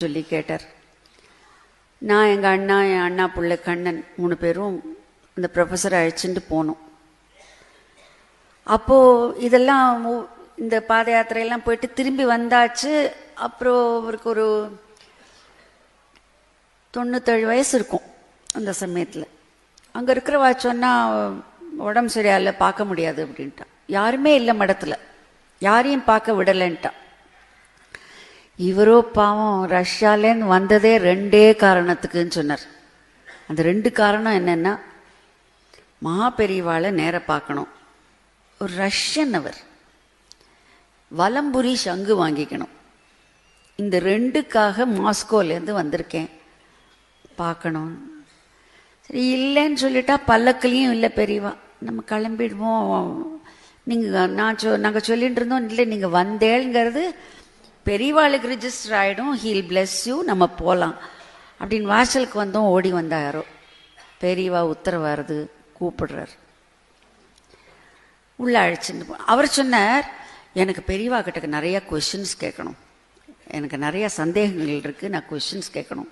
சொல்லி கேட்டார். நான் எங்கள் அண்ணா, என் அண்ணா பிள்ளை கண்ணன் 3 பேரும் இந்த ப்ரொஃபஸரை அழைச்சிட்டு போனோம். அப்போது இதெல்லாம் இந்த பாத யாத்திரையெல்லாம் போயிட்டு திரும்பி வந்தாச்சு. அப்புறம் அவருக்கு ஒரு 97 வயசு இருக்கும் அந்த சமயத்தில். அங்கே இருக்கிறவா சொன்னால் உடம்பு சரியாயில்ல, பார்க்க முடியாது அப்படின்ட்டான். யாருமே இல்லை மடத்தில், யாரையும் பார்க்க விடலைன்ட்டான். இவரோ பாவம் ரஷ்யாலேருந்து வந்ததே 2 காரணத்துக்குன்னு சொன்னார். அந்த 2 காரணம் என்னென்னா, மகா பெரியவாளை நேர பார்க்கணும், ஒரு ரஷ்யன் அவர், வலம்புரி சங்கு வாங்கிக்கணும். இந்த 2க்காக மாஸ்கோலேருந்து வந்திருக்கேன், பார்க்கணும். சரி, இல்லைன்னு சொல்லிட்டா பல்லக்குலேயும் இல்லை பெரியவா, நம்ம கிளம்பிடுவோம். நாங்கள் சொல்லிட்டு இருந்தோம், இல்லை நீங்கள் வந்தேங்கிறது பெரியவாளுக்கு ரிஜிஸ்டர் ஆகிடும், ஹீல் பிளஸ் யூ, நம்ம போகலாம் அப்படின்னு வாசலுக்கு வந்தோம். ஓடி வந்தாரோ பெரியவா உத்தரவாருது, கூப்பிடுறார், உள்ள அழைச்சிட்டு அவர் சொன்னார், எனக்கு பெரியவா கிட்ட நிறைய கொஷின்ஸ் கேட்கணும், எனக்கு நிறைய சந்தேகங்கள் இருக்குது, நான் கொஷின்ஸ் கேட்கணும்.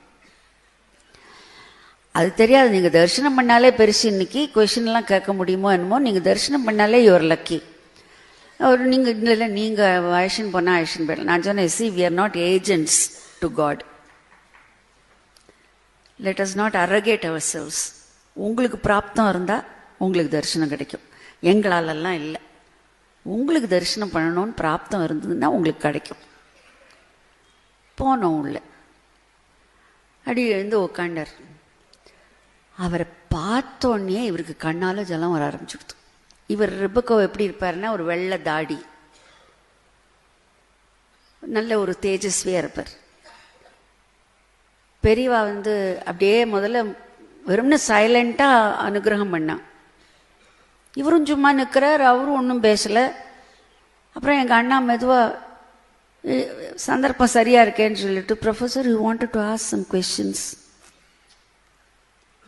அது தெரியாது, நீங்கள் தரிசனம் பண்ணாலே பெருசு, இன்னைக்கு கொஷின்லாம் கேட்க முடியுமோ என்னமோ, நீங்கள் தரிசனம் பண்ணாலே யுவர் லக்கி. அவர் நீங்கள் இல்லை, நீங்கள் அழைச்சின்னு போனால் அழைச்சின்னு போயிடலாம். நான் சொன்னேன், see we are not agents to God, let us not arrogate ourselves. உங்களுக்கு பிராப்தம் இருந்தால் உங்களுக்கு தரிசனம் கிடைக்கும், எங்களாலெல்லாம் இல்லை. உங்களுக்கு தரிசனம் பண்ணணும்னு பிராப்தம் இருந்ததுன்னா உங்களுக்கு கிடைக்கும். போனோம் உள்ள, அடி எழுந்து உக்காண்டார். அவரை பார்த்தோன்னே இவருக்கு கண்ணால் ஜலம் வர ஆரம்பிச்சுடுது. இவர் ரெபெக்கா எப்படி இருப்பாருன்னா, ஒரு வெள்ளை தாடி, நல்ல ஒரு தேஜஸ்வியாக இருப்பார். பெரியவா அப்படியே முதல்ல வெறும்னு சைலண்ட்டாக அனுகிரகம் பண்ணா. இவரும் சும்மா நிற்கிறார், அவரும் ஒன்றும் பேசலை. அப்புறம் எங்கள் அண்ணா மெதுவாக சந்தர்ப்பம் சரியாக இருக்கேன்னு சொல்லிட்டு, professor you wanted to ask some questions,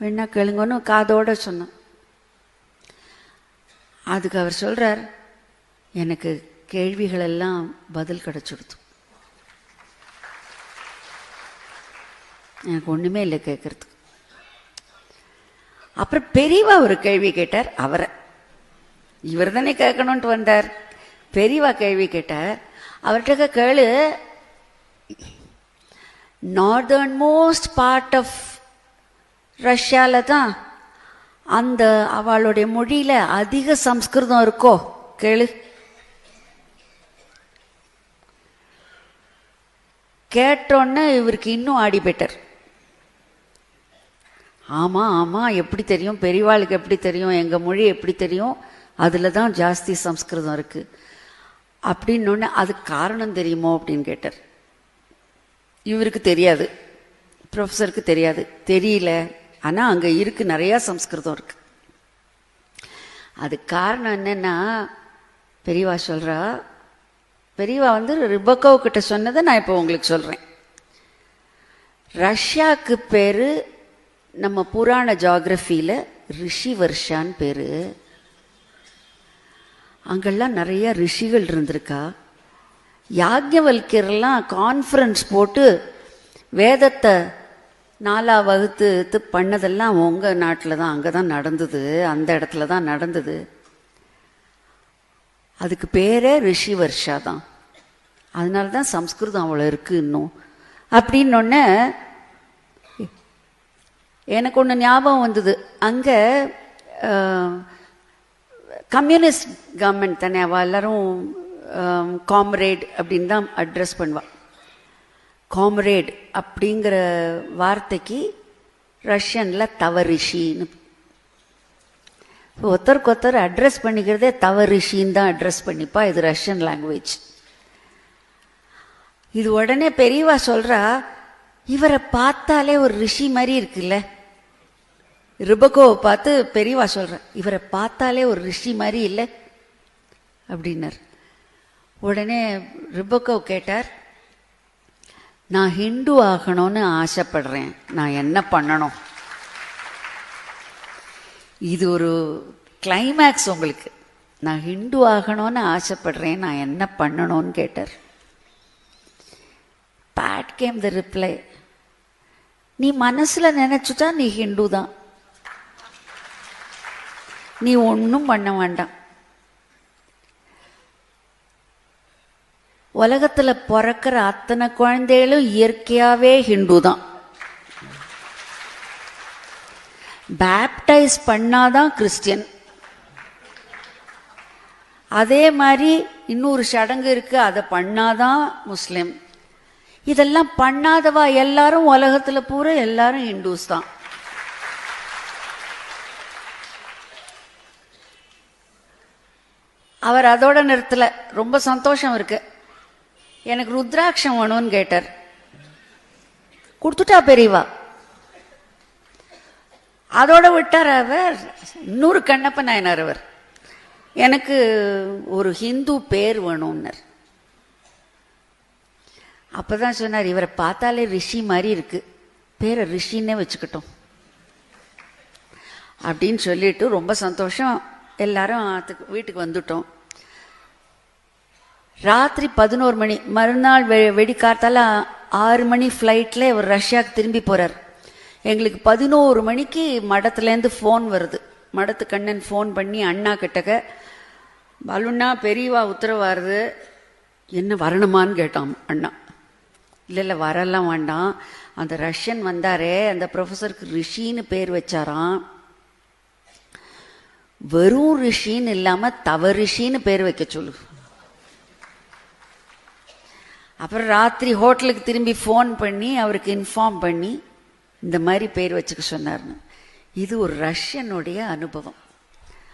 வேணா கேளுங்கன்னு காதோட சொன்னோம். அதுக்கு அவர் சொல்கிறார், எனக்கு கேள்விகளெல்லாம் பதில் கிடச்சிடுது, எனக்கு ஒன்றுமே இல்லை கேட்கறதுக்கு. அப்புறம் பெரியவா ஒரு கேள்வி கேட்டார் அவரை, இவர் தானே கேட்கணுன்ட்டு வந்தார். பெரியவா கேள்வி கேட்டார், அவர்கிட்ட கேளு, நார்தர்ன் மோஸ்ட் பார்ட் ஆஃப் ரஷ்யாவில் தான் அந்த அவளுடைய மொழியில அதிக சம்ஸ்கிருதம் இருக்கோ, கேளு. கேட்டோன்னு இவருக்கு இன்னும் ஆடி போயிட்டார். ஆமா ஆமா, எப்படி தெரியும், பெரியவாளுக்கு எப்படி தெரியும், எங்க மொழி எப்படி தெரியும், அதுல தான் ஜாஸ்தி சம்ஸ்கிருதம் இருக்கு அப்படின்னு. அதுக்கு காரணம் தெரியுமோ அப்படின்னு கேட்டார். இவருக்கு தெரியாது, ப்ரொஃபஸருக்கு தெரியாது, தெரியல, ஆனால் அங்கே இருக்கு, நிறையா சம்ஸ்கிருதம் இருக்கு. அது காரணம் என்னன்னா, பெரியவா சொல்கிறா, பெரியவா ரெபெக்காவுக்கிட்ட சொன்னதை நான் இப்போ உங்களுக்கு சொல்கிறேன். ரஷ்யாவுக்கு பேர் நம்ம புராண ஜியாகிரஃபியில் ரிஷி வர்ஷான்னு பேர். அங்கெல்லாம் நிறைய ரிஷிகள் இருந்திருக்கா. யாக்ஞவல்கியரெல்லாம் கான்ஃபரன்ஸ் போட்டு வேதத்தை 4 வகுத்து பண்ணதெல்லாம் உங்கள் நாட்டில் தான், அங்கே தான் நடந்தது, அந்த இடத்துல தான் நடந்தது. அதுக்கு பேரே ரிஷி வர்ஷா தான், அதனால தான் சம்ஸ்கிருதம் அவ்வளோ இருக்குது இன்னும் அப்படின்னொன்னே எனக்கு ஒன்று ஞாபகம் வந்தது. அங்கே கம்யூனிஸ்ட் கவர்மெண்ட் தானே, அவள் எல்லாரும் காம்ரேட் அப்படின்னு தான் அட்ரஸ் பண்ணுவாள். காம்ரேட் அப்படிங்கிற வார்த்தைக்கு ரஷ்யனில் தவரிஷின்னு, ஒருத்தருக்கு ஒருத்தர் அட்ரஸ் பண்ணிக்கிறதே தவரிஷின்னு தான் அட்ரஸ் பண்ணிப்பா. இது ரஷ்யன் லாங்குவேஜ். இது உடனே பெரியவா சொல்றா, இவரை பார்த்தாலே ஒரு ரிஷி மாதிரி இருக்குல்ல. ரெபெக்காவை பார்த்து பெரியவா சொல்ற, இவரை பார்த்தாலே ஒரு ரிஷி மாதிரி இல்லை அப்படின்னார். உடனே ரெபெக்கா கேட்டார், நான் ஹிந்து ஆகணும்னு ஆசைப்படுறேன், நான் என்ன பண்ணணும்? இது ஒரு கிளைமேக்ஸ் உங்களுக்கு. நான் ஹிந்து ஆகணும்னு ஆசைப்படுறேன், நான் என்ன பண்ணணும்னு கேட்டார். பேட் கேம் த ரிப்ளை, நீ மனசுல நினைச்சுட்டா நீ ஹிந்து தான், நீ ஒன்றும் பண்ண வேண்டாம். உலகத்துல பிறக்கிற அத்தனை குழந்தைகளும் இயற்கையாவே ஹிந்து தான். பேப்டைஸ் பண்ணாதான் கிறிஸ்டியன். அதே மாதிரி இன்னொரு சடங்கு இருக்கு, அதை பண்ணாதான் முஸ்லிம். இதெல்லாம் பண்ணாதவா எல்லாரும் உலகத்துல பூரா எல்லாரும் ஹிந்துஸ் தான். அவர் அதோட நிறுத்தல. ரொம்ப சந்தோஷம் இருக்கு. எனக்கு ருத்ராட்சம் வேணும்னு கேட்டார். கொடுத்துட்டா பெரியவா. அதோட விட்டார் அவர். இன்னொரு கண்ணப்ப நாயனார் அவர், எனக்கு ஒரு ஹிந்து பேர் வேணும்னார். அப்பதான் சொன்னார், இவரை பார்த்தாலே ரிஷி மாதிரி இருக்கு, பேரை ரிஷின்னே வச்சுக்கிட்டோம் அப்படின்னு சொல்லிட்டு ரொம்ப சந்தோஷம். எல்லாரும் வீட்டுக்கு வந்துட்டோம். ராத்திரி 11 மணி, மறுநாள் வெடிக்காத்தால 6 மணி ஃப்ளைட்ல இவர் ரஷ்யாவுக்கு திரும்பி போறார். எங்களுக்கு 11 மணிக்கு மடத்துலேருந்து ஃபோன் வருது. மடத்து கண்ணன் ஃபோன் பண்ணி அண்ணா கிட்டக்க, பலுண்ணா பெரியவா உத்தரவாருது, என்ன வரணுமான்னு கேட்டான் அண்ணா. இல்லை வரலாம் வேண்டாம், அந்த ரஷ்யன் வந்தாரே அந்த ப்ரொஃபஸருக்கு ரிஷின்னு பேர் வச்சாராம், வெறும் ரிஷின்னு இல்லாம தவ ரிஷின்னு பேர் வைக்க சொல்லு. அப்புறம் ராத்திரி ஹோட்டலுக்கு திரும்பி ஃபோன் பண்ணி அவருக்கு இன்ஃபார்ம் பண்ணி இந்த மாதிரி பேர் வச்சுக்க சொன்னார்னு. இது ஒரு ரஷ்யனுடைய அனுபவம்.